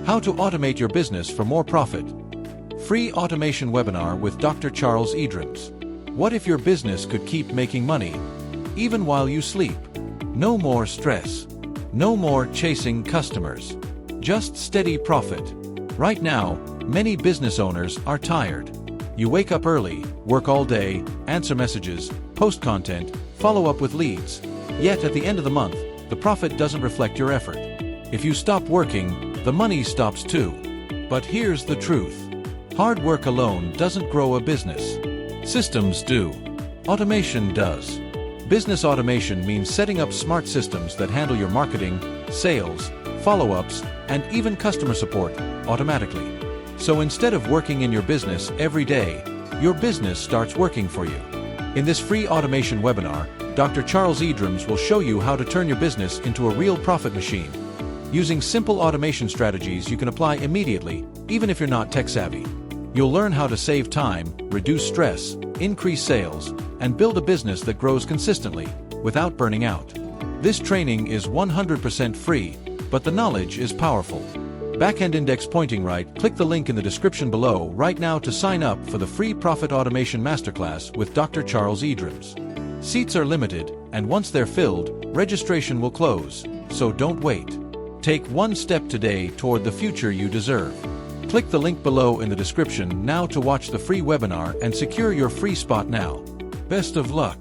How to automate your business for more profit. Free automation webinar with Dr. Charles Edrims. What if your business could keep making money, even while you sleep? No more stress. No more chasing customers. Just steady profit. Right now, many business owners are tired. You wake up early, work all day, answer messages, post content, follow up with leads. Yet at the end of the month, the profit doesn't reflect your effort. If you stop working, the money stops too. But here's the truth. Hard work alone doesn't grow a business. Systems do. Automation does. Business automation means setting up smart systems that handle your marketing, sales, follow-ups, and even customer support automatically. So instead of working in your business every day, your business starts working for you. In this free automation webinar, Dr. Charles Edrims will show you how to turn your business into a real profit machine. Using simple automation strategies you can apply immediately, even if you're not tech-savvy. You'll learn how to save time, reduce stress, increase sales, and build a business that grows consistently, without burning out. This training is 100% free, but the knowledge is powerful. Backend index pointing right, click the link in the description below right now to sign up for the free Profit Automation Masterclass with Dr. Charles Edrims. Seats are limited, and once they're filled, registration will close, so don't wait. Take one step today toward the future you deserve. Click the link below in the description now to watch the free webinar and secure your free spot now. Best of luck.